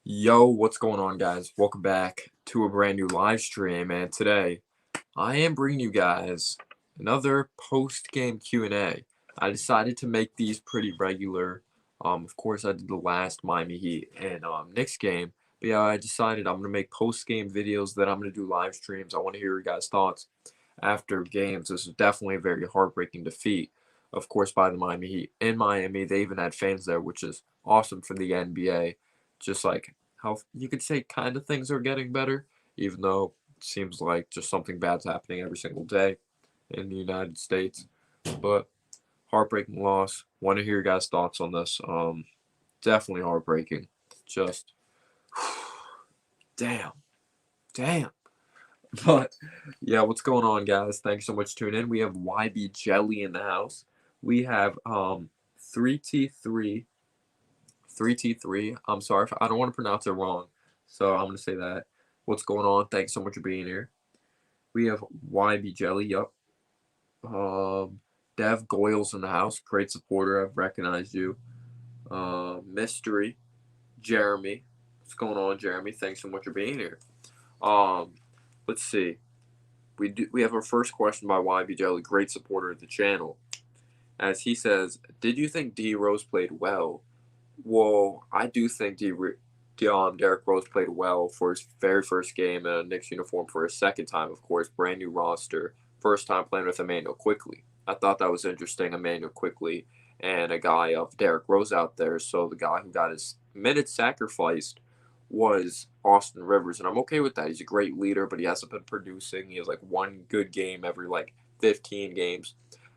Yo, what's going on, guys? Welcome back to a brand new live stream, and today I am bringing you guys another post-game Q&A. I decided to make these pretty regular. Of course, I did the last Miami Heat and Knicks game, but yeah, I decided I'm gonna make post-game videos. That I'm gonna do live streams. I want to hear your guys' thoughts after games. This is definitely a very heartbreaking defeat, of course, by the Miami Heat in Miami. They even had fans there, which is awesome for the NBA. Just like how you could say kind of things are getting better, even though it seems like just something bad's happening every single day in the United States. But heartbreaking loss. Want to hear your guys' thoughts on this. Definitely heartbreaking. Just damn, damn. But yeah, what's going on, guys? Thanks so much for tuning in. We have YB Jelly in the house. We have 3T3 3T3. I'm sorry if I don't want to pronounce it wrong, so I'm gonna say that. What's going on? Thanks so much for being here. We have YB Jelly. Yup. Dev Goyle's in the house. Great supporter. I've recognized you. Mystery. Jeremy. What's going on, Jeremy? Thanks so much for being here. Um, let's see. We have our first question by YB Jelly, great supporter of the channel. As he says, did you think D Rose played well? Well, I do think Derrick Rose played well for his very first game in a Knicks uniform for his second time, of course, brand new roster, first time playing with Emmanuel Quickly. I thought that was interesting, Emmanuel Quickly and a guy of Derrick Rose out there. So the guy who got his minutes sacrificed was Austin Rivers, and I'm okay with that. He's a great leader, but he hasn't been producing. He has like one good game every like 15 games.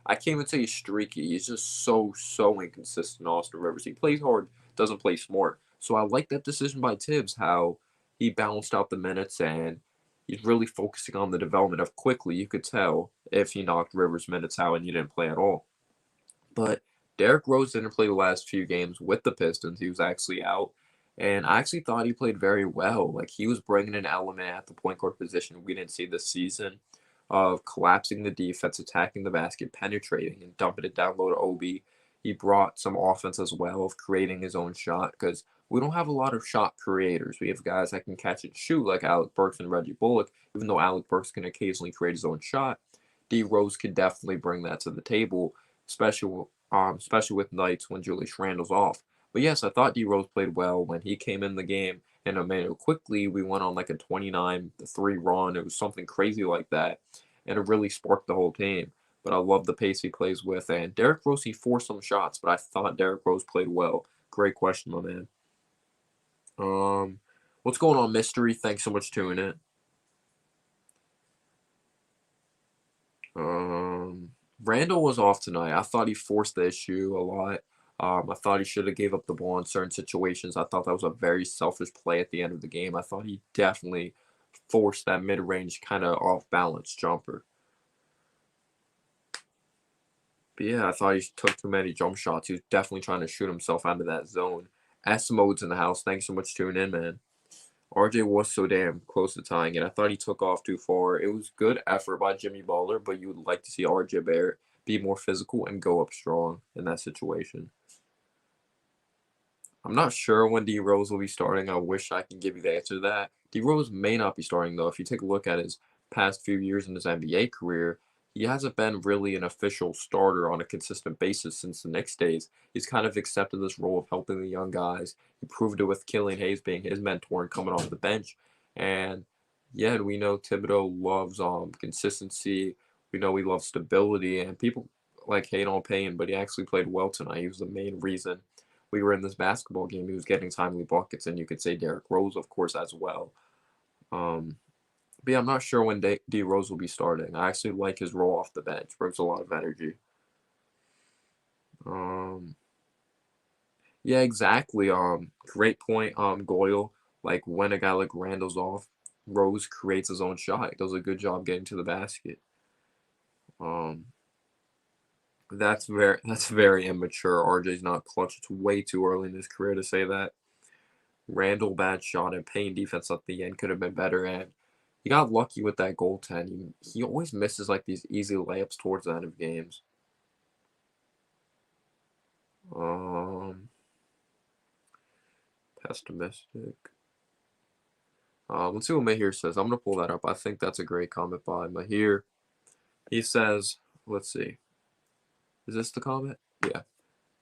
I can't even say he's streaky. He's just so inconsistent, Austin Rivers. He plays hard, doesn't play smart. So I like that decision by Tibbs, how he balanced out the minutes and he's really focusing on the development of Quickly. You could tell if he knocked Rivers' minutes out and he didn't play at all. But Derrick Rose didn't play the last few games with the Pistons. He was actually out. And I actually thought he played very well. Like, he was bringing an element at the point guard position we didn't see this season of collapsing the defense, attacking the basket, penetrating, and dumping it down low to Obi. He brought some offense as well of creating his own shot because we don't have a lot of shot creators. We have guys that can catch and shoot like Alec Burks and Reggie Bullock, even though Alec Burks can occasionally create his own shot. D Rose could definitely bring that to the table, especially with nights when Julius Randle's off. But yes, I thought D Rose played well when he came in the game, and Emmanuel Quickly, we went on like a 29-3 run. It was something crazy like that, and it really sparked the whole team. But I love the pace he plays with, and Derrick Rose, he forced some shots, but I thought Derrick Rose played well. Great question, my man. What's going on, Mystery? Thanks so much for tuning in. Randall was off tonight. I thought he forced the issue a lot. I thought he should have gave up the ball in certain situations. I thought that was a very selfish play at the end of the game. I thought he definitely forced that mid-range kind of off-balance jumper. But yeah, I thought he took too many jump shots. He was definitely trying to shoot himself out of that zone. S Mode's in the house. Thanks so much for tuning in, man. RJ was so damn close to tying it. I thought he took off too far. It was good effort by Jimmy Butler, but you would like to see RJ Barrett be more physical and go up strong in that situation. I'm not sure when D Rose will be starting. I wish I could give you the answer to that. D Rose may not be starting though. If you take a look at his past few years in his NBA career, he hasn't been really an official starter on a consistent basis since the Knicks days. He's kind of accepted this role of helping the young guys. He proved it with Killian Hayes being his mentor and coming off the bench. And yeah, we know Thibodeau loves consistency. We know he loves stability, and people like hate on Payne, but he actually played well tonight. He was the main reason we were in this basketball game. He was getting timely buckets, and you could say Derrick Rose, of course, as well. Um, but yeah, I'm not sure when D Rose will be starting. I actually like his role off the bench. Brings a lot of energy. Um, yeah, exactly. Great point. Goyle. Like when a guy like Randall's off, Rose creates his own shot. He does a good job getting to the basket. Um, that's very immature. RJ's not clutch. It's way too early in his career to say that. Randall bad shot and Payne defense at the end could have been better, and he got lucky with that goaltend. He always misses like these easy layups towards the end of games. Um, Pessimistic. Let's see what Mahir says. I'm going to pull that up. I think that's a great comment by Mahir. He says, let's see. Is this the comment? Yeah.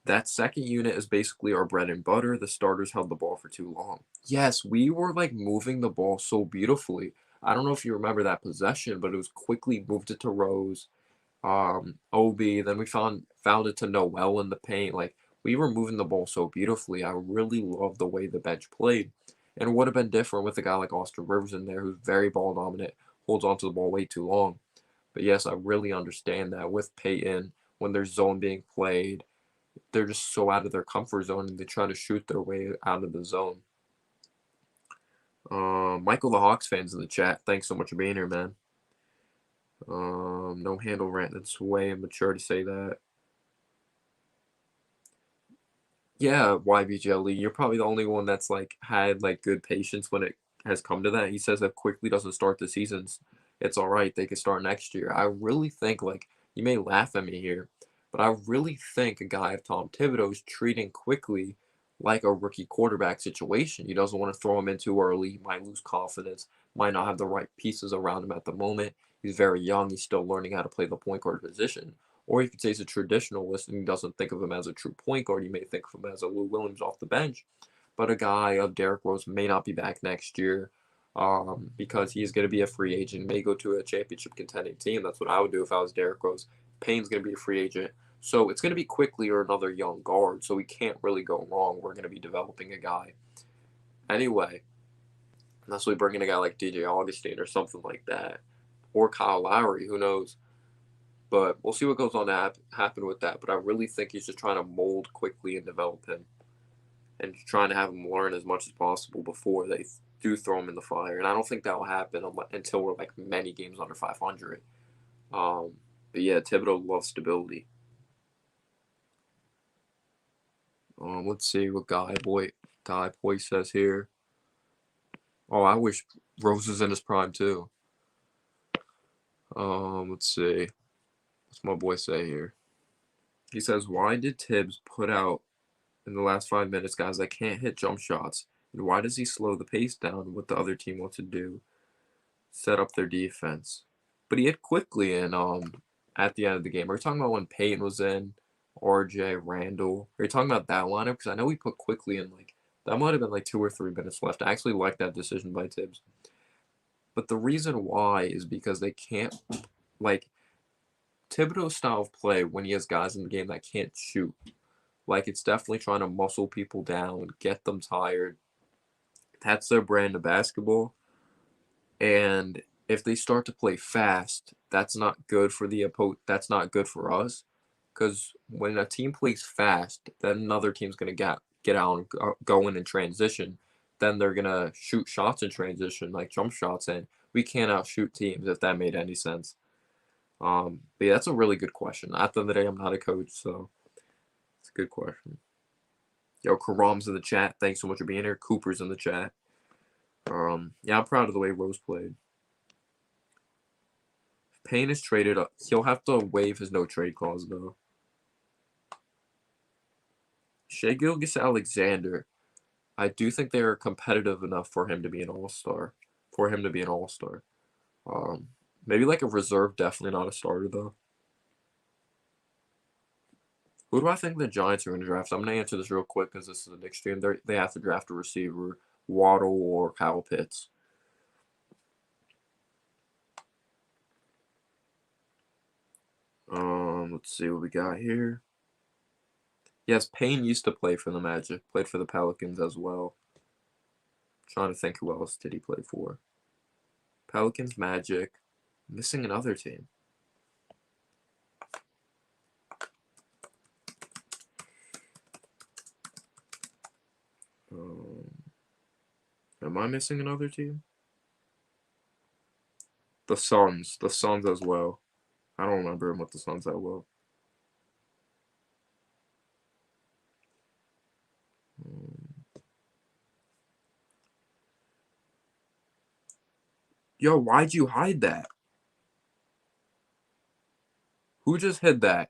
That second unit is basically our bread and butter. The starters held the ball for too long. Yes, we were like moving the ball so beautifully. I don't know if you remember that possession, but it was quickly moved it to Rose, Obi. Then we found it to Noel in the paint. Like we were moving the ball so beautifully. I really loved the way the bench played, and it would have been different with a guy like Austin Rivers in there, who's very ball dominant, holds onto the ball way too long. But yes, I really understand that with Peyton when there's zone being played, they're just so out of their comfort zone and they try to shoot their way out of the zone. Michael the Hawks fans in the chat, thanks so much for being here, man. No handle rant. That's way immature to say that. Yeah, YBJLE, you're probably the only one that's like had like good patience when it has come to that. He says if Quickly doesn't start the seasons, it's all right. They could start next year. I really think like you may laugh at me here, but I really think a guy of Tom Thibodeau's treating Quickly like a rookie quarterback situation. He doesn't want to throw him in too early. He might lose confidence, might not have the right pieces around him at the moment. He's very young. He's still learning how to play the point guard position. Or you could say he's a traditionalist and he doesn't think of him as a true point guard. You may think of him as a Lou Williams off the bench. But a guy of Derrick Rose may not be back next year because he's going to be a free agent, may go to a championship contending team. That's what I would do if I was Derrick Rose. Payne's going to be a free agent. So it's going to be Quickly or another young guard. So we can't really go wrong. We're going to be developing a guy. Anyway, unless we bring in a guy like DJ Augustine or something like that. Or Kyle Lowry, who knows? But we'll see what goes on to happen with that. But I really think he's just trying to mold Quickly and develop him and trying to have him learn as much as possible before they do throw him in the fire. And I don't think that will happen until we're like many games under 500. But yeah, Thibodeau loves stability. Let's see what Guy Boy says here. Oh, I wish Rose was in his prime too. Let's see. What's my boy say here? He says, why did Tibbs put out in the last 5 minutes guys that can't hit jump shots? And why does he slow the pace down what the other team wants to do? Set up their defense. But he hit Quickly in at the end of the game. Are you talking about when Peyton was in, RJ, Randall? Are you talking about that lineup? Because I know he put Quickly in like that might have been like 2 or 3 minutes left. I actually like that decision by Tibbs. But the reason why is because they can't like Thibodeau's style of play when he has guys in the game that can't shoot. Like it's definitely trying to muscle people down, get them tired. That's their brand of basketball. And if they start to play fast, that's not good for that's not good for us. Because when a team plays fast, then another team's gonna get out and go in transition. Then they're gonna shoot shots in transition, like jump shots, and we can't outshoot teams if that made any sense. But yeah, that's a really good question. At the end of the day, I'm not a coach, so it's a good question. Yo, Karam's in the chat. Thanks so much for being here. Cooper's in the chat. Yeah, I'm proud of the way Rose played. If Payne is traded, he'll have to waive his no trade clause though. Shai Gilgeous-Alexander, I do think they are competitive enough for him to be an all-star. Maybe like a reserve, definitely not a starter though. Who do I think the Giants are going to draft? I'm going to answer this real quick because this is a Knicks stream. They have to draft a receiver, Waddle or Kyle Pitts. Let's see what we got here. Yes, Payne used to play for the Magic. Played for the Pelicans as well. Trying to think who else did he play for. Pelicans, Magic. Missing another team. Am I missing another team? The Suns. The Suns as well. I don't remember him with the Suns that well. Yo, why'd you hide that? Who just hid that?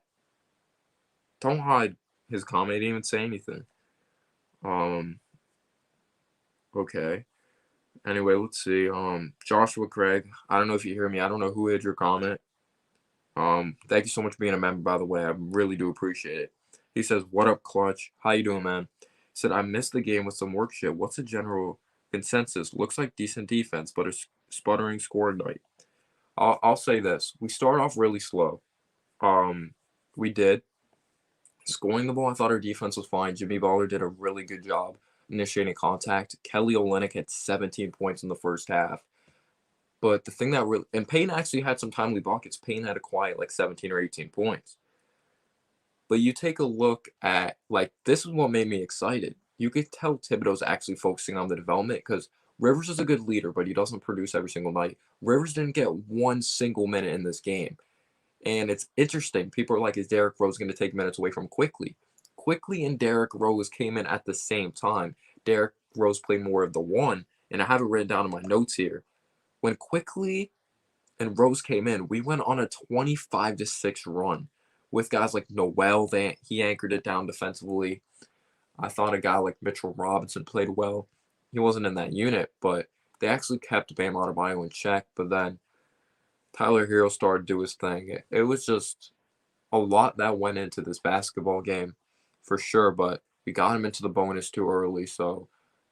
Don't hide his comment. He didn't even say anything. Okay. Anyway, let's see. Joshua Craig. I don't know if you hear me. I don't know who hid your comment. Thank you so much for being a member, by the way. I really do appreciate it. He says, "What up, Clutch? How you doing, man?" He said, "I missed the game with some work shit. What's the general consensus? Looks like decent defense, but a sputtering score night." I'll say this: we started off really slow. We did scoring the ball. I thought our defense was fine. Jimmy Butler did a really good job initiating contact. Kelly Olynyk had 17 points in the first half. But the thing that really, and Payne actually had some timely buckets. Payne had a quiet like 17 or 18 points. But you take a look at, like, this is what made me excited. You could tell Thibodeau's actually focusing on the development because Rivers is a good leader, but he doesn't produce every single night. Rivers didn't get one single minute in this game. And it's interesting. People are like, is Derrick Rose going to take minutes away from Quickly? Quickly and Derrick Rose came in at the same time. Derrick Rose played more of the one, and I have it written down in my notes here. When Quickly and Rose came in, we went on a 25-6 run with guys like Noel. He anchored it down defensively. I thought a guy like Mitchell Robinson played well. He wasn't in that unit, but they actually kept Bam Adebayo in check. But then Tyler Hero started to do his thing. It was just a lot that went into this basketball game for sure, but we got him into the bonus too early, so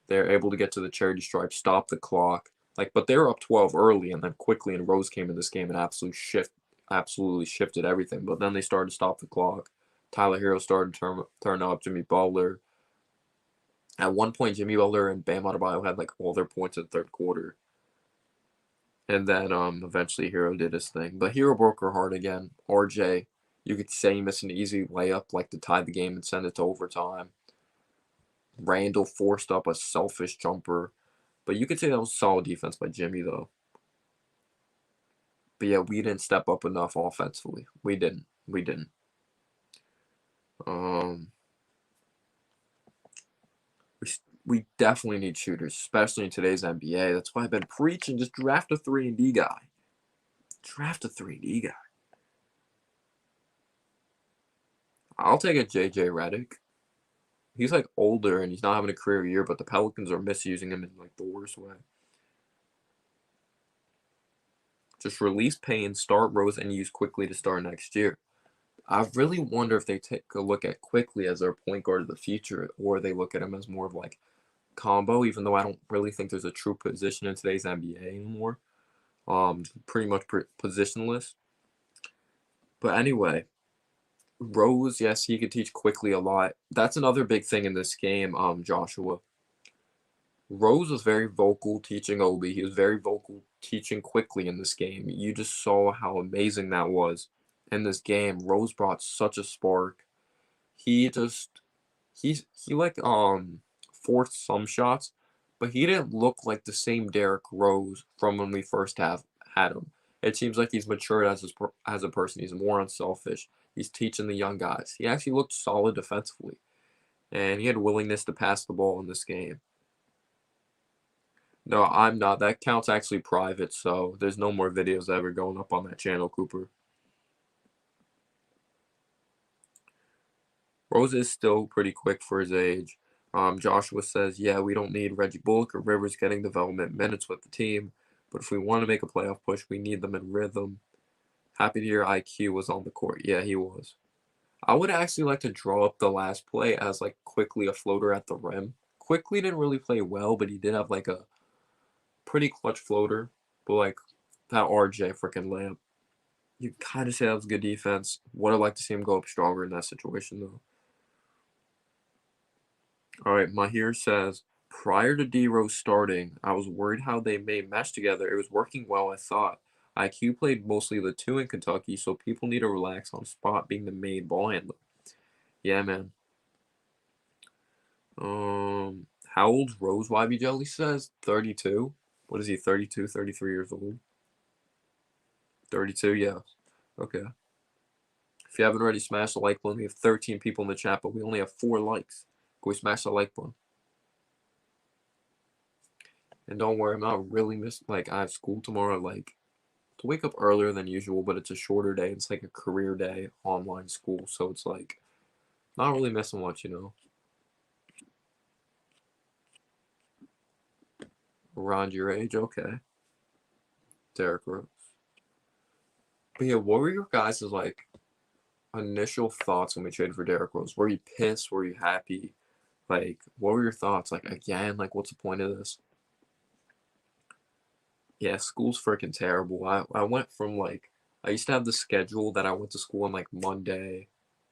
they're able to get to the charity stripe, stop the clock. But they were up 12 early, and then Quickly and Rose came in this game and absolutely shifted everything. But then they started to stop the clock. Tyler Hero started to turn up. Jimmy Butler. At one point, Jimmy Butler and Bam Adebayo had like all their points in the third quarter. And then eventually Hero did his thing. But Hero broke her heart again. RJ, you could say he missed an easy layup like to tie the game and send it to overtime. Randall forced up a selfish jumper. But you could say that was solid defense by Jimmy, though. But yeah, we didn't step up enough offensively. We didn't. Um, we definitely need shooters, especially in today's NBA. That's why I've been preaching. Just draft a 3-and-D guy. Draft a 3-and-D guy. I'll take a JJ Redick. He's like older and he's not having a career year, but the Pelicans are misusing him in like the worst way. Just release Payne, start Rose, and use Quickly to start next year. I really wonder if they take a look at Quickly as their point guard of the future, or they look at him as more of like combo, even though I don't really think there's a true position in today's NBA anymore. Pretty much positionless. But anyway, Rose, yes, he could teach Quickly a lot. That's another big thing in this game, Joshua. Rose was very vocal teaching Obi. He was very vocal teaching Quickly in this game. You just saw how amazing that was in this game. Rose brought such a spark. He just he like forced some shots, but he didn't look like the same Derrick Rose from when we first have had him. It seems like he's matured as a person. He's more unselfish. He's teaching the young guys. He actually looked solid defensively, and he had willingness to pass the ball in this game. No, I'm not. That count's actually private, so there's no more videos ever going up on that channel, Cooper. Rose is still pretty quick for his age. Joshua says, yeah, we don't need Reggie Bullock or Rivers getting development minutes with the team, but if we want to make a playoff push, we need them in rhythm. Happy to hear IQ was on the court. Yeah, he was. I would actually like to draw up the last play as like Quickly a floater at the rim. Quickly didn't really play well, but he did have like a pretty clutch floater. But like that RJ freaking layup, you kind of say that was good defense. Would have liked to see him go up stronger in that situation though. All right, Mahir says, prior to D-Rose starting, I was worried how they may mesh together. It was working well, I thought. IQ played mostly the two in Kentucky, so people need to relax on Spot being the main ball handler. Yeah, man. How old's Rose, YB Jelly says? 32? What is he, 32, 33 years old? 32, yeah. Okay. If you haven't already smashed the like button, we have 13 people in the chat, but we only have 4 likes. Go smash the like button. And don't worry, I'm not really I have school tomorrow, to wake up earlier than usual, but it's a shorter day. It's like a career day, online school, so it's like not really missing much, Around your age, okay. Derrick Rose. But yeah, what were your guys' like initial thoughts when we traded for Derrick Rose? Were you pissed? Were you happy? Like, what were your thoughts? Like, again, like, what's the point of this? Yeah, school's freaking terrible. I went from like, I used to have the schedule that I went to school on like Monday,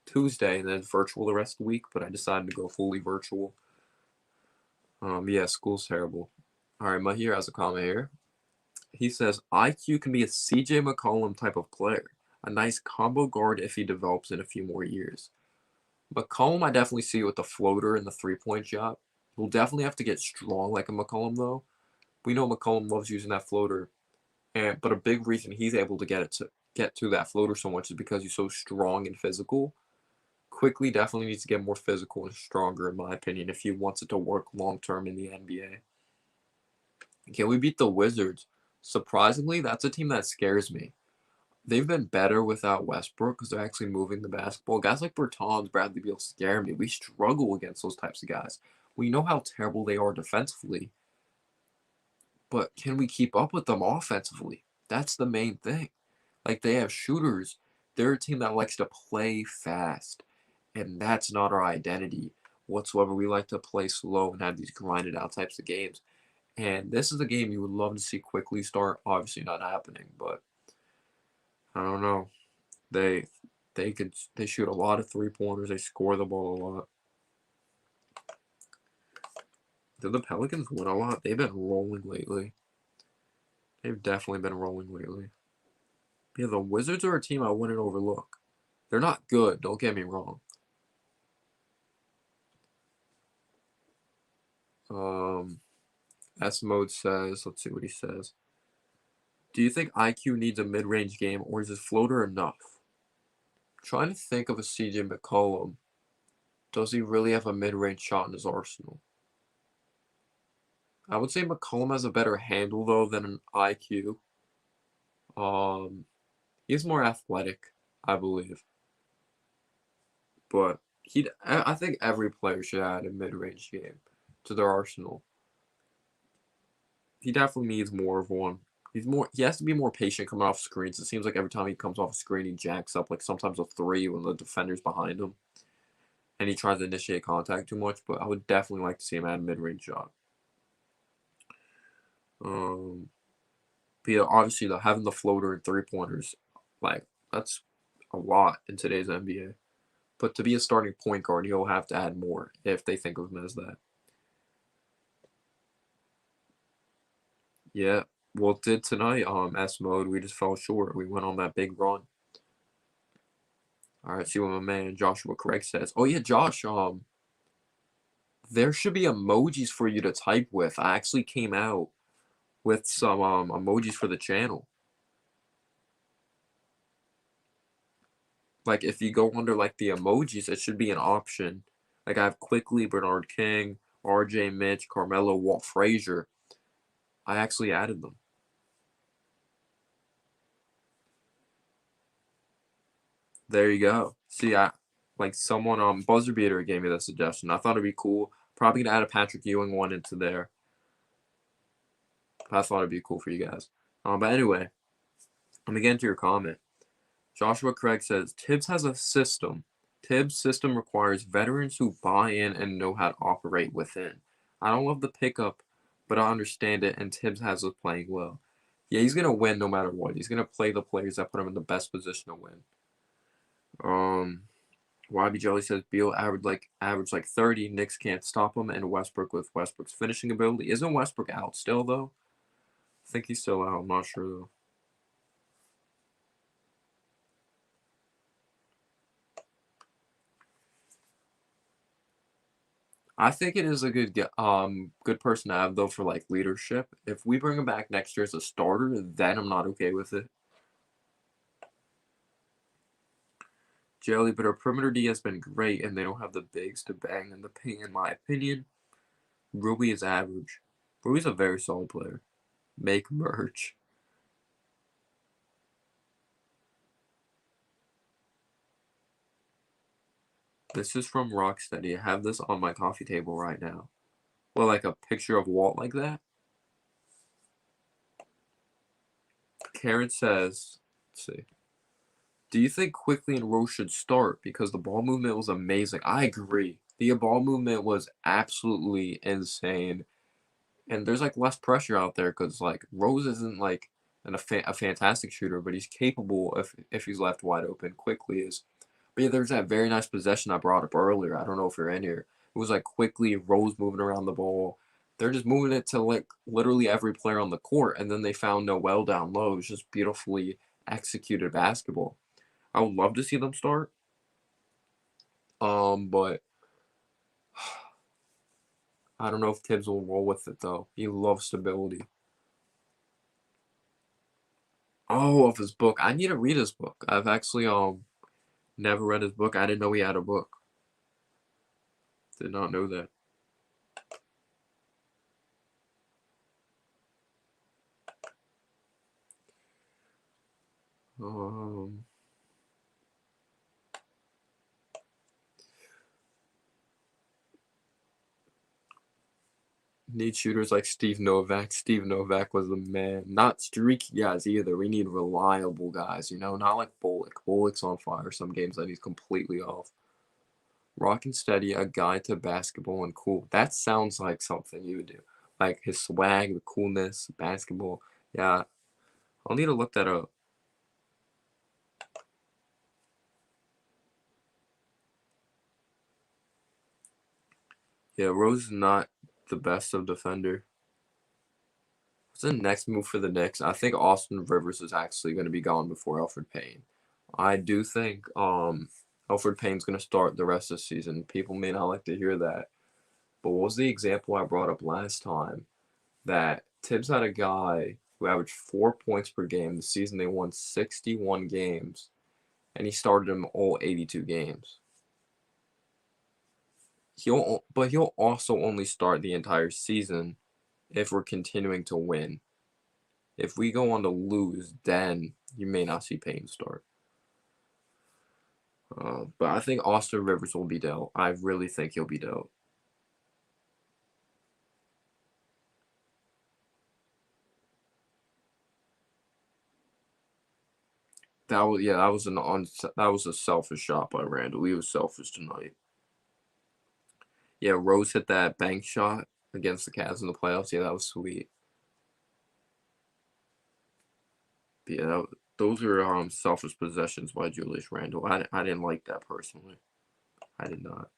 Tuesday, and then virtual the rest of the week, but I decided to go fully virtual. Yeah, school's terrible. All right, Mahir has a comment here. He says IQ can be a CJ McCollum type of player, a nice combo guard if he develops in a few more years. McCollum, I definitely see with the floater and the 3-point shot. He'll definitely have to get strong like a McCollum though. We know McCollum loves using that floater, but a big reason he's able to get to that floater so much is because he's so strong and physical. Quickly definitely needs to get more physical and stronger, in my opinion, if he wants it to work long term in the NBA. Can we beat the Wizards? Surprisingly, that's a team that scares me. They've been better without Westbrook because they're actually moving the basketball. Guys like Bertans, Bradley Beal scare me. We struggle against those types of guys. We know how terrible they are defensively, but can we keep up with them offensively? That's the main thing. Like, they have shooters. They're a team that likes to play fast, and that's not our identity whatsoever. We like to play slow and have these grinded out types of games. And this is a game you would love to see quickly start. Obviously not happening, but I don't know. They they shoot a lot of 3-pointers. They score the ball a lot. Did the Pelicans win a lot? They've been rolling lately. They've definitely been rolling lately. Yeah, the Wizards are a team I wouldn't overlook. They're not good, don't get me wrong. S Mode says, let's see what he says. Do you think IQ needs a mid-range game, or is his floater enough? I'm trying to think of a CJ McCollum. Does he really have a mid-range shot in his arsenal? I would say McCollum has a better handle though than an IQ. He's more athletic, I believe. But I think every player should add a mid-range game to their arsenal. He definitely needs more of one. He has to be more patient coming off screens. It seems like every time he comes off a screen, he jacks up like sometimes a 3 when the defender's behind him, and he tries to initiate contact too much. But I would definitely like to see him add a mid-range shot. But yeah, obviously having the floater and 3-pointers, like, that's a lot in today's NBA. But to be a starting point guard, he'll have to add more if they think of him as that. Yeah, well, it did tonight. S Mode, we just fell short. We went on that big run. All right, see what my man Joshua Craig says. Oh yeah, Josh. There should be emojis for you to type with. I actually came out with some emojis for the channel. Like, if you go under like the emojis, it should be an option. Like, I have Quickly, Bernard King, RJ Mitch, Carmelo, Walt Frazier. I actually added them. There you go. See, like someone Buzzer Beater gave me the suggestion. I thought it'd be cool. Probably gonna add a Patrick Ewing one into there. I thought it'd be cool for you guys. But anyway, let me get into your comment. Joshua Craig says Tibbs has a system. Tibbs' system requires veterans who buy in and know how to operate within. I don't love the pickup, but I understand it, and Tibbs has us playing well. Yeah, he's gonna win no matter what. He's gonna play the players that put him in the best position to win. YB Jelly says Beal average like 30. Knicks can't stop him, and Westbrook with Westbrook's finishing ability. Isn't Westbrook out still though? I think he's still out. I'm not sure though. I think it is a good person to have though for like leadership. If we bring him back next year as a starter, then I'm not okay with it. Jelly, but our perimeter D has been great, and they don't have the bigs to bang in the paint, in my opinion. Ruby is average. Ruby's a very solid player. Make merch. This is from Rocksteady. I have this on my coffee table right now. Well, like a picture of Walt like that. Karen says, let's see. Do you think Quickly and Rose should start because the ball movement was amazing? I agree. The ball movement was absolutely insane, and there's like less pressure out there because like Rose isn't like a fantastic shooter, but he's capable if he's left wide open. Quickly is. But yeah, there's that very nice possession I brought up earlier. I don't know if you're in here. It was like Quickly Rose moving around the ball. They're just moving it to like literally every player on the court, and then they found Noel down low. It was just beautifully executed basketball. I would love to see them start. But I don't know if Tibbs will roll with it though. He loves stability. Oh, of his book. I need to read his book. I've actually never read his book. I didn't know he had a book. Did not know that. Um Need shooters like Steve Novak. Steve Novak was the man. Not streaky guys either. We need reliable guys, not like Bullock. Bullock's on fire some games that he's completely off. Rock and steady, a guide to basketball and cool. That sounds like something you would do. Like his swag, the coolness, basketball. Yeah, I'll need to look that up. Yeah, Rose is not the best of defender. What's the next move for the Knicks? I think Austin Rivers is actually going to be gone before Elfrid Payne. I do think Elfrid Payne's going to start the rest of the season. People may not like to hear that, but what was the example I brought up last time? That Tibbs had a guy who averaged 4 points per game. The season they won 61 games, and he started him all 82 games. He'll also only start the entire season if we're continuing to win. If we go on to lose, then you may not see Payne start. But I think Austin Rivers will be dealt. I really think he'll be dealt. That was a selfish shot by Randall. He was selfish tonight. Yeah, Rose hit that bank shot against the Cavs in the playoffs. Yeah, that was sweet. But yeah, those are selfish possessions by Julius Randle. I didn't like that personally. I did not.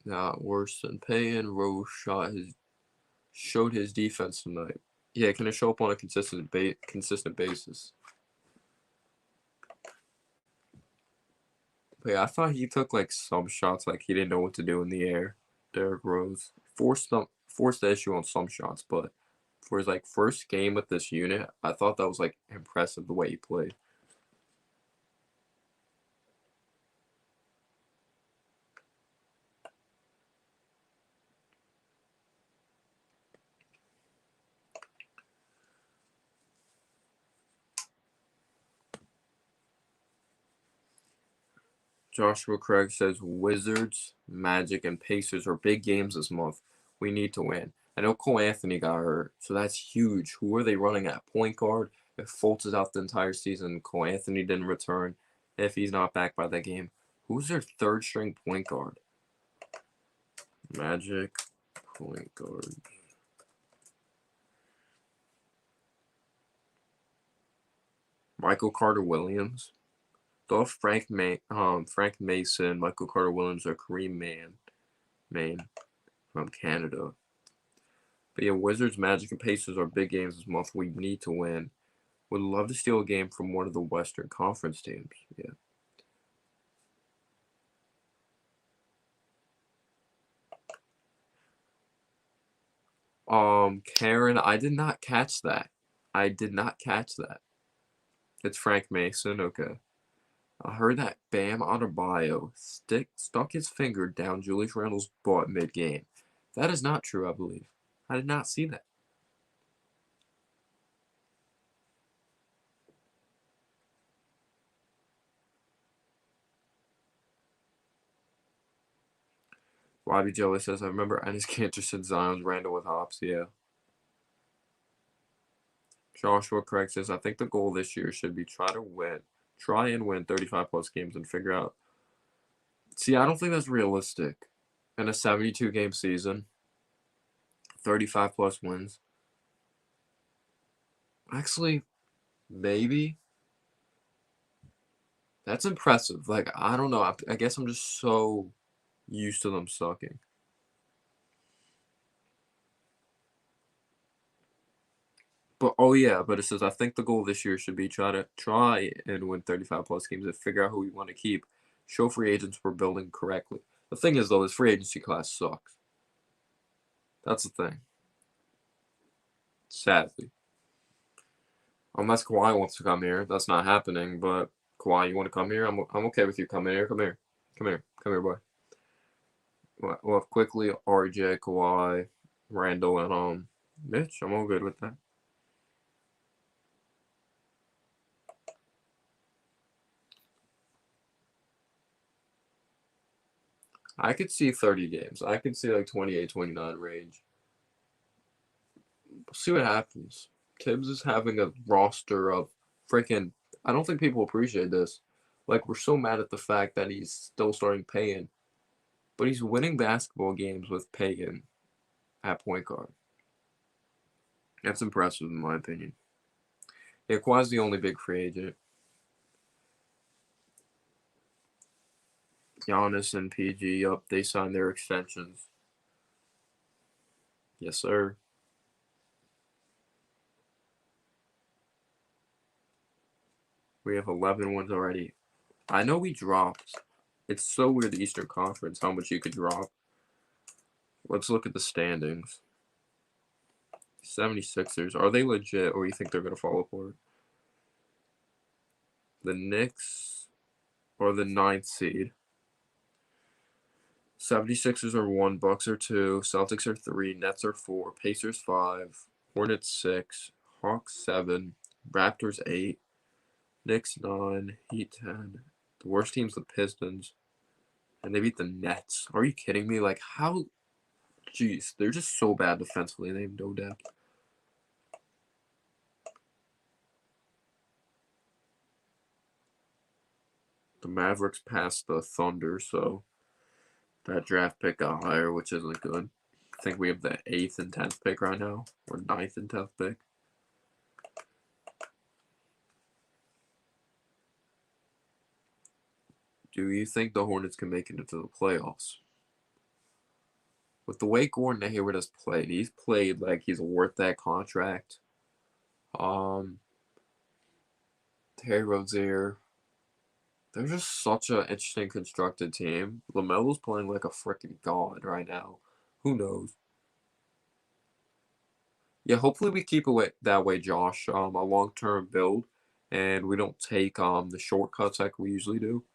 Not worse than Payne. Rose showed his defense tonight. Yeah, can it show up on a consistent basis? But yeah, I thought he took like some shots like he didn't know what to do in the air. Derrick Rose forced the issue on some shots, but for his like first game with this unit, I thought that was like impressive the way he played. Joshua Craig says Wizards, Magic, and Pacers are big games this month. We need to win. I know Cole Anthony got hurt, so that's huge. Who are they running at point guard? If Fultz is out the entire season, Cole Anthony didn't return. If he's not back by that game, who's their third string point guard? Magic point guard. Michael Carter Williams. Though Frank Mason, Michael Carter Williams, or Kareem Maine from Canada. But yeah, Wizards, Magic, and Pacers are big games this month. We need to win. Would love to steal a game from one of the Western Conference teams. Yeah. Karen, I did not catch that. I did not catch that. It's Frank Mason. Okay. I heard that Bam Adebayo stuck his finger down Julius Randle's butt mid-game. That is not true, I believe. I did not see that. Bobby Joey says, I remember Ennis Cantor said Zion's Randall with hops. Yeah. Joshua Craig says, I think the goal this year should be try and win 35 plus games and figure out. See, I don't think that's realistic. In a 72 game season, 35 plus wins. Actually, maybe. That's impressive. Like, I don't know. I guess I'm just so used to them sucking. But but it says I think the goal this year should be try and win 35 plus games and figure out who we want to keep. Show free agents we're building correctly. The thing is though, this free agency class sucks. That's the thing. Sadly. Unless Kawhi wants to come here. That's not happening, but Kawhi, you want to come here? I'm okay with you coming here. Come here, boy. Well, quickly, RJ, Kawhi, Randall, and Mitch. I'm all good with that. I could see 30 games. I could see like 28, 29 range. We'll see what happens. Tibbs is having a roster of freaking. I don't think people appreciate this. Like, we're so mad at the fact that he's still starting Payan, but he's winning basketball games with Payan at point guard. That's impressive, in my opinion. Yeah, Kawhi's the only big free agent. Giannis and PG, up, they signed their extensions. Yes, sir. We have 11 wins already. I know we dropped. It's so weird, the Eastern Conference, how much you could drop. Let's look at the standings. 76ers, are they legit, or you think they're going to fall apart? The Knicks are the 9th seed. 76ers are 1, Bucks are 2, Celtics are 3, Nets are 4, Pacers 5, Hornets 6, Hawks 7, Raptors 8, Knicks 9, Heat 10. The worst team's the Pistons, and they beat the Nets. Are you kidding me? Like, how? Jeez, they're just so bad defensively. They have no depth. The Mavericks passed the Thunder, so that draft pick got higher, which isn't good. I think we have the 8th and 10th pick right now, or 9th and 10th pick. Do you think the Hornets can make it into the playoffs? With the way Gordon Hayward has played, he's played like he's worth that contract. Terry Rozier. They're just such an interesting constructed team. LaMelo's playing like a freaking god right now. Who knows? Yeah, hopefully we keep it that way, Josh. A long-term build, and we don't take the shortcuts like we usually do.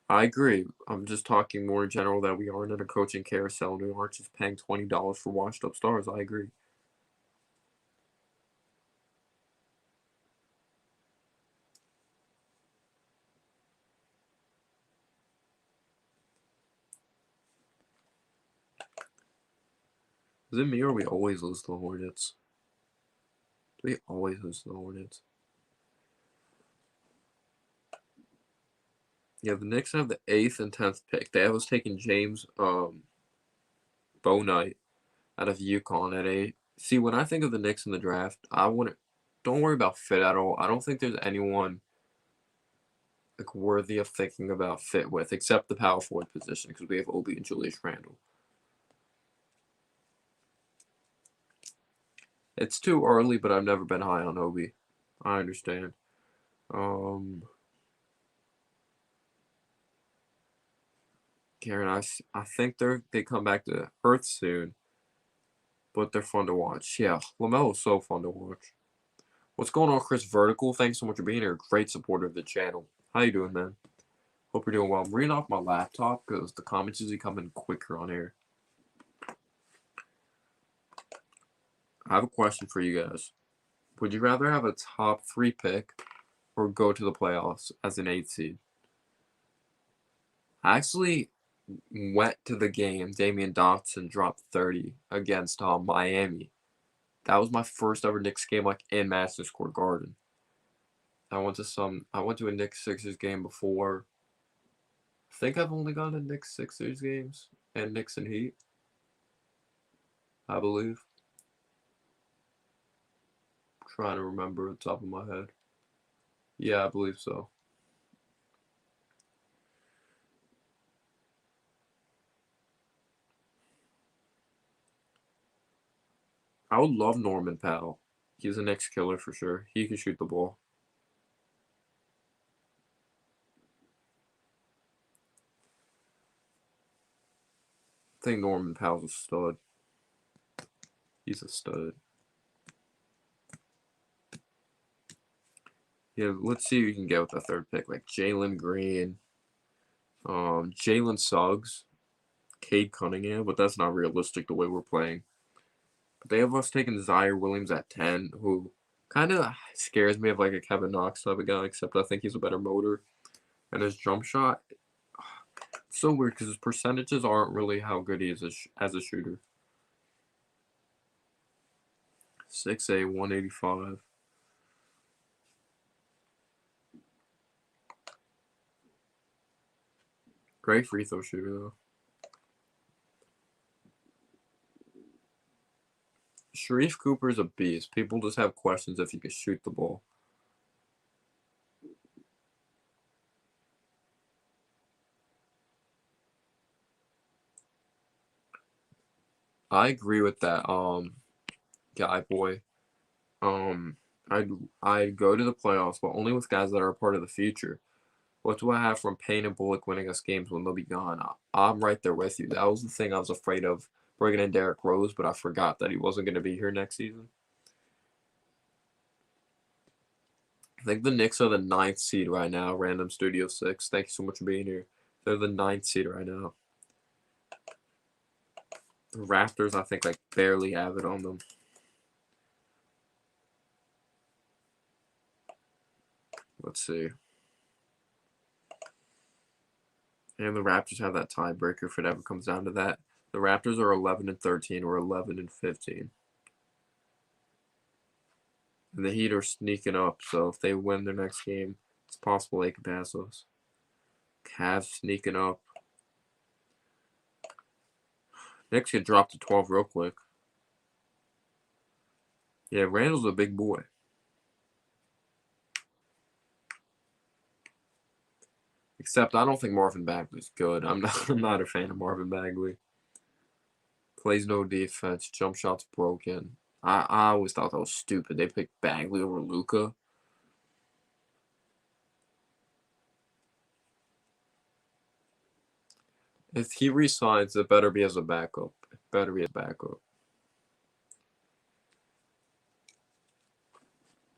I agree. I'm just talking more in general that we aren't in a coaching carousel and we aren't just paying $20 for washed-up stars. I agree. Is it me or we always lose to the Hornets? Do we always lose to the Hornets? Yeah, the Knicks have the 8th and 10th pick. They was taking James Bouknight out of UConn at 8. See, when I think of the Knicks in the draft, don't worry about fit at all. I don't think there's anyone like worthy of thinking about fit with, except the power forward position, because we have Obi and Julius Randle. It's too early, but I've never been high on Obi. I understand. Karen, I think they come back to Earth soon, but they're fun to watch. Yeah, LaMelo's so fun to watch. What's going on, Chris Vertical? Thanks so much for being here. Great supporter of the channel. How you doing, man? Hope you're doing well. I'm reading off my laptop because the comments usually come in quicker on here. I have a question for you guys. Would you rather have a top 3 pick or go to the playoffs as an 8 seed? I actually went to the game. Damian Dotson dropped 30 against Miami. That was my first ever Knicks game, like in Madison Square Garden. I went to a Knicks Sixers game before. I think I've only gone to Knicks Sixers games and Knicks and Heat, I believe. I'm trying to remember the top of my head. Yeah, I believe so. I would love Norman Powell. He's a Knicks killer for sure. He can shoot the ball. I think Norman Powell's a stud. He's a stud. Yeah, let's see who you can get with the third pick. Like Jalen Green, Jalen Suggs, Cade Cunningham, but that's not realistic the way we're playing. But they have us taking Zaire Williams at 10, who kind of scares me of like a Kevin Knox type of guy, except I think he's a better motor. And his jump shot, it's so weird because his percentages aren't really how good he is as a shooter. 6'8", 185. Great free throw shooter, though. Sharif Cooper's a beast. People just have questions if he can shoot the ball. I agree with that, guy boy. I'd go to the playoffs, but only with guys that are a part of the future. What do I have from Payne and Bullock winning us games when they'll be gone? I'm right there with you. That was the thing I was afraid of bringing in Derrick Rose, but I forgot that he wasn't going to be here next season. I think the Knicks are the 9th seed right now. Random Studio 6. Thank you so much for being here. They're the 9th seed right now. The Raptors, I think, like barely have it on them. Let's see. And the Raptors have that tiebreaker if it ever comes down to that. The Raptors are 11-13 or 11-15. And the Heat are sneaking up, so if they win their next game, it's possible they can pass us. Cavs sneaking up. Knicks get dropped to 12 real quick. Yeah, Randall's a big boy. Except I don't think Marvin Bagley's good. I'm not a fan of Marvin Bagley. Plays no defense. Jump shots broken. I always thought that was stupid. They picked Bagley over Luka. If he resigns, it better be as a backup. It better be a backup.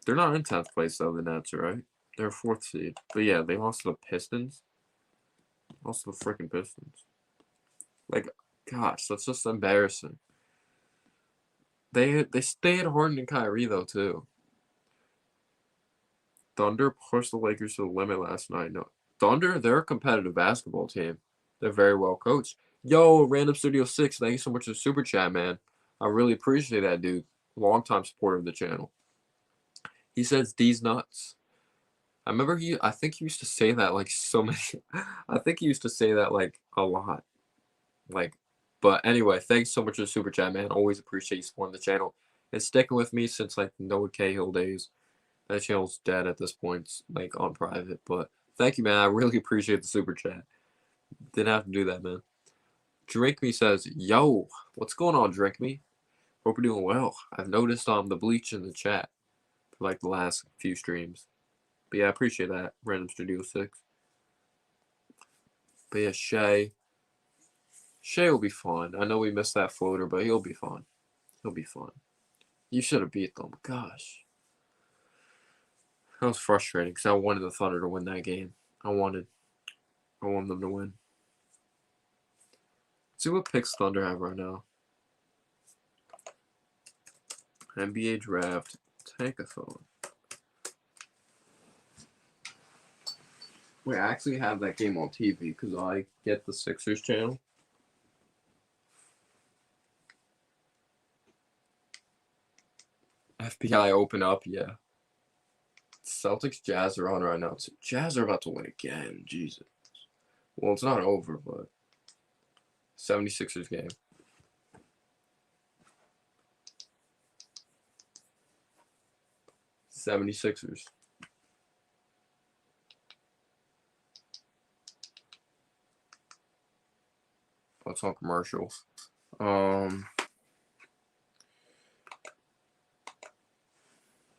They're not in 10th place, though, the Nets, right? They're 4th seed. But yeah, they lost to the Pistons. Lost to the freaking Pistons. Like, gosh, that's just embarrassing. They stayed Harden and Kyrie, though, too. Thunder pushed the Lakers to the limit last night. No, Thunder, they're a competitive basketball team. They're very well coached. Yo, Random Studio 6, thank you so much for the super chat, man. I really appreciate that, dude. Longtime supporter of the channel. He says these nuts. I remember I think he used to say that like so many. I think he used to say that like a lot. Like, but anyway, thanks so much for the super chat, man. Always appreciate you supporting the channel and sticking with me since like Noah Cahill days. That channel's dead at this point, like on private. But thank you, man. I really appreciate the super chat. Didn't have to do that, man. Drink Me says, "Yo, what's going on, Drink Me? Hope you're doing well. I've noticed the bleach in the chat for like the last few streams. But yeah, I appreciate that, Random Studio 6. But yeah, Shay will be fine. I know we missed that floater, but he'll be fine. He'll be fine. You should have beat them. Gosh. That was frustrating because I wanted the Thunder to win that game. I wanted them to win. Let's see what picks Thunder have right now. NBA draft. Tankathon. Wait, I actually have that game on TV because I get the Sixers channel. FBI open up, yeah. Celtics Jazz are on right now. Jazz are about to win again. Jesus. Well, it's not over, but 76ers game. '76ers. What's on commercial?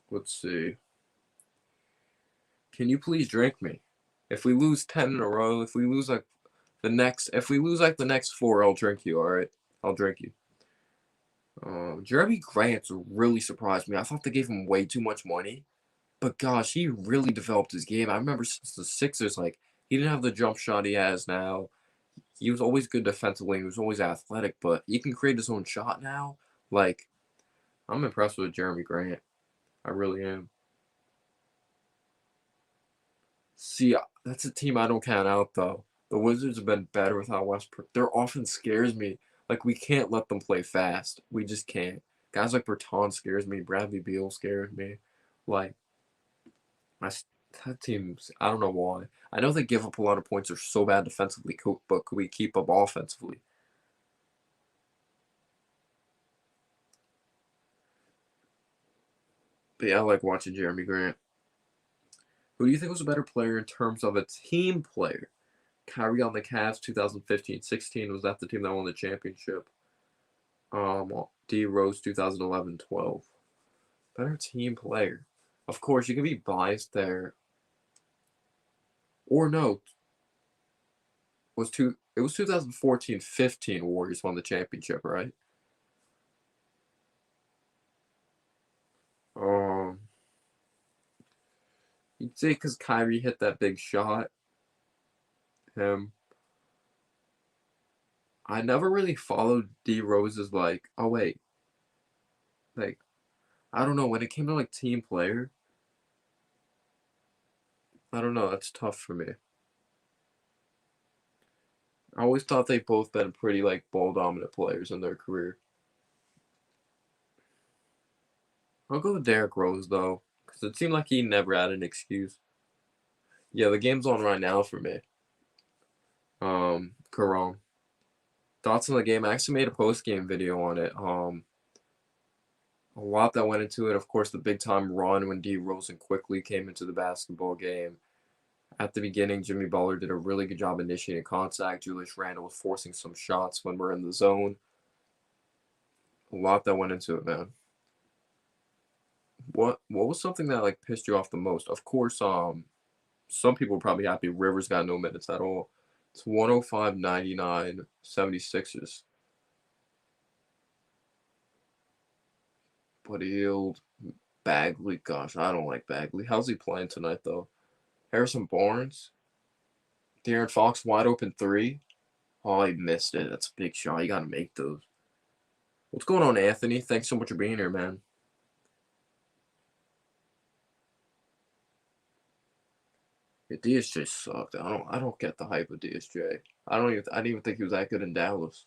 Let's see. Can you please drink me? If we lose 10 in a row, if we lose like the next 4, I'll drink you, alright? I'll drink you. Jeremy Grant's really surprised me. I thought they gave him way too much money. But gosh, he really developed his game. I remember since the Sixers, like, he didn't have the jump shot he has now. He was always good defensively. He was always athletic, but he can create his own shot now. Like, I'm impressed with Jeremy Grant. I really am. See, that's a team I don't count out, though. The Wizards have been better without Westbrook. Their offense scares me. Like, we can't let them play fast. We just can't. Guys like Berton scares me. Bradley Beal scares me. Like, my, that team's, I don't know why. I know they give up a lot of points. They're so bad defensively, but could we keep up offensively? But yeah, I like watching Jeremy Grant. Who do you think was a better player in terms of a team player? Kyrie on the Cavs 2015-16, was that the team that won the championship? D Rose 2011-12. Better team player. Of course, you can be biased there. Or no, it was 2014-15 Warriors won the championship, right? Um, you'd say because Kyrie hit that big shot. Him. I never really followed D Rose's like. Oh wait, like I don't know when it came to like team player. I don't know. That's tough for me. I always thought they both been pretty like ball dominant players in their career. I'll go with Derrick Rose though, because it seemed like he never had an excuse. Yeah, the game's on right now for me. Caron. Thoughts on the game? I actually made a post game video on it. A lot that went into it. Of course, the big time run when D Rose and quickly came into the basketball game. At the beginning, Jimmy Butler did a really good job initiating contact. Julius Randle was forcing some shots when we're in the zone. A lot that went into it, man. What was something that like pissed you off the most? Of course, some people were probably happy Rivers got no minutes at all. It's 105-99 76ers. But Hield, Bagley, gosh, I don't like Bagley. How's he playing tonight though? Harrison Barnes, De'Aaron Fox wide open three. Oh, he missed it. That's a big shot. You gotta make those. What's going on, Anthony? Thanks so much for being here, man. Yeah, DSJ sucked. I don't get the hype of DSJ. I didn't even think he was that good in Dallas.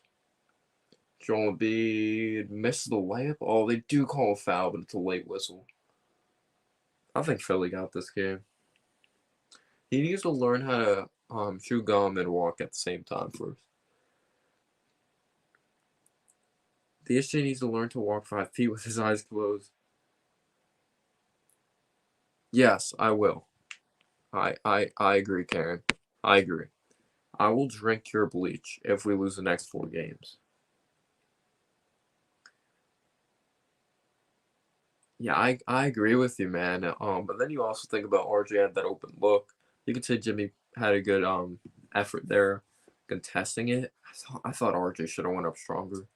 Joel Embiid misses the layup. Oh, they do call a foul, but it's a late whistle. I think Philly got this game. He needs to learn how to chew gum and walk at the same time first. DSJ needs to learn to walk 5 feet with his eyes closed. Yes, I will. I agree, Karen. I agree. I will drink your bleach if we lose the next 4 games. Yeah, I agree with you, man. But then you also think about RJ had that open look. You could say Jimmy had a good effort there, contesting it. I thought RJ should have went up stronger.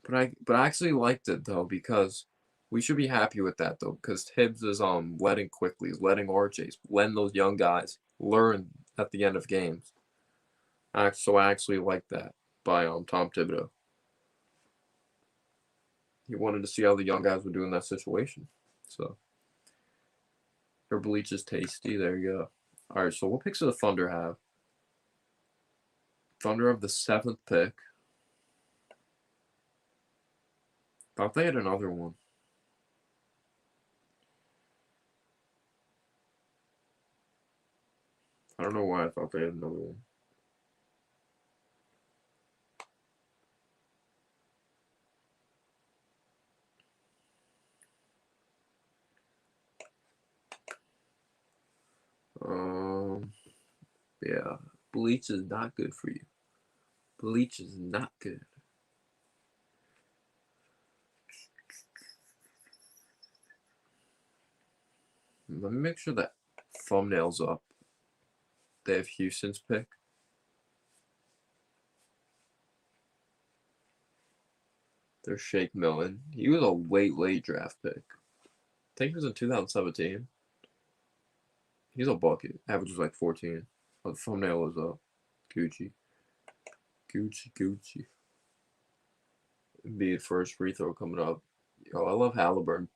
But I actually liked it though because we should be happy with that though because Tibbs is letting quickly, he's letting RJ's, letting those young guys learn at the end of games. So I actually like that by Tom Thibodeau. He wanted to see how the young guys would do in that situation. So Her bleach is tasty. There you go. All right, so what picks do the Thunder have? Thunder have the 7th pick. Thought they had another one. I don't know why I thought they had another one. Yeah, bleach is not good for you. Bleach is not good. Let me make sure that thumbnail's up. They have Houston's pick. There's Shake Milton. He was a late draft pick. I think he was in 2017. He's a bucket. Averages like 14. The thumbnail is up. Gucci. Embiid first free throw coming up. Yo, I love Halliburton.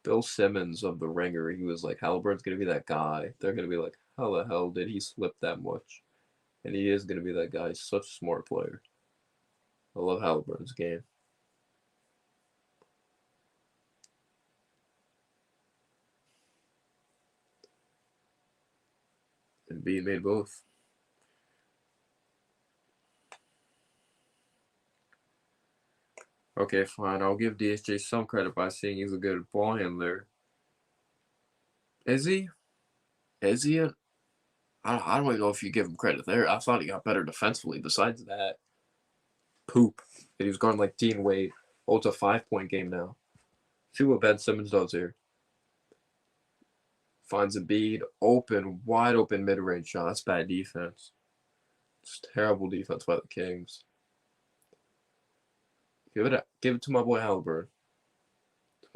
Bill Simmons of The Ringer, he was like, Halliburton's going to be that guy. They're going to be like, how the hell did he slip that much? And he is going to be that guy. He's such a smart player. I love Halliburton's game. And Embiid made both. Okay, fine. I'll give DSJ some credit by saying he's a good ball handler. Is he? Is he? I don't even know if you give him credit there. I thought he got better defensively. Besides that, poop. And he was guarding like Dean Wade. Oh, it's a 5-point game now. See what Ben Simmons does here. Finds Embiid wide open mid-range shot. That's bad defense. It's terrible defense by the Kings. Give it to my boy Halliburton.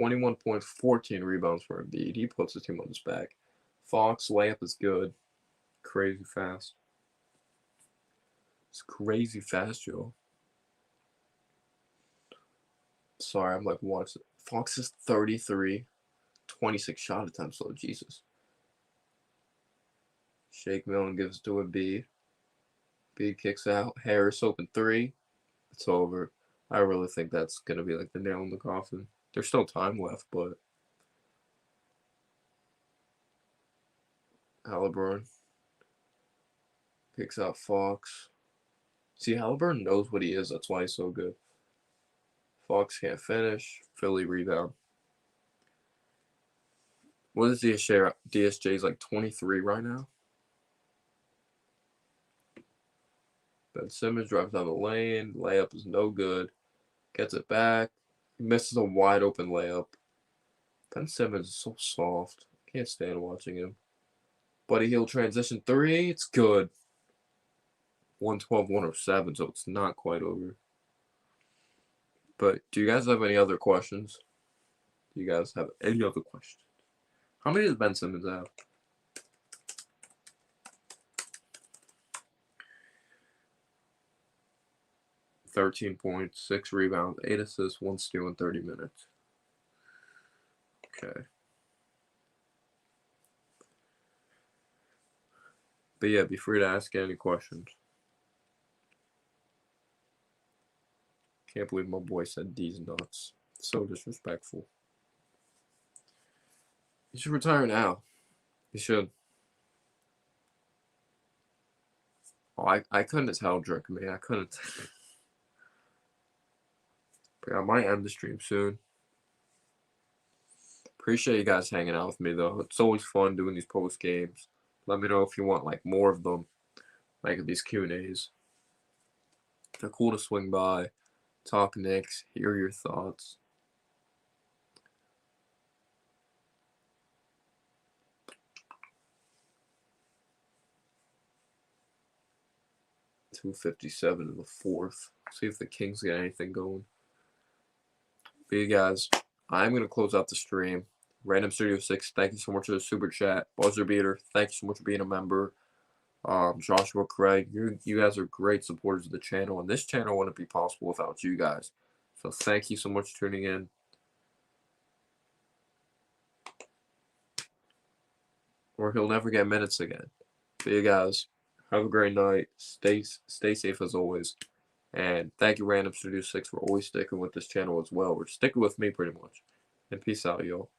21 points, 14 rebounds for Embiid. He puts his team on his back. Fox layup is good. Crazy fast. It's crazy fast, yo. Sorry, I'm like watching. Fox is 33. 26 shot attempts, though. Jesus. Shake Milton gives it to Embiid. Embiid kicks out. Harris open 3. It's over. I really think that's going to be like the nail in the coffin. There's still time left, but Halliburton picks out Fox. See, Halliburton knows what he is. That's why he's so good. Fox can't finish. Philly rebound. What is DSJ's like 23 right now? Ben Simmons drives down the lane. Layup is no good. Gets it back. He misses a wide open layup. Ben Simmons is so soft. Can't stand watching him. Buddy Hield transition 3. It's good. 112-107, so it's not quite over. But do you guys have any other questions? Do you guys have any other questions? How many does Ben Simmons have? $13 points, 6 rebounds, 8 assists, 1 steal in 30 minutes. Okay. But yeah, be free to ask any questions. Can't believe my boy said D's nuts. So disrespectful. He should retire now. He should. Oh, I couldn't tell, Drake, man. I couldn't. But I might end the stream soon. Appreciate you guys hanging out with me, though. It's always fun doing these post games. Let me know if you want like more of them, like these Q&As. They're cool to swing by, talk Knicks, hear your thoughts. .257 in the 4th. See if the Kings get anything going. But you guys, I'm going to close out the stream. Random Studio 6, thank you so much for the super chat. Buzzer Beater, thank you so much for being a member. Joshua Craig, you guys are great supporters of the channel, and this channel wouldn't be possible without you guys. So thank you so much for tuning in. or he'll never get minutes again. But you guys, have a great night. Stay safe as always. And thank you, Random Studio 6, for always sticking with this channel as well. Or sticking with me pretty much. And peace out, y'all.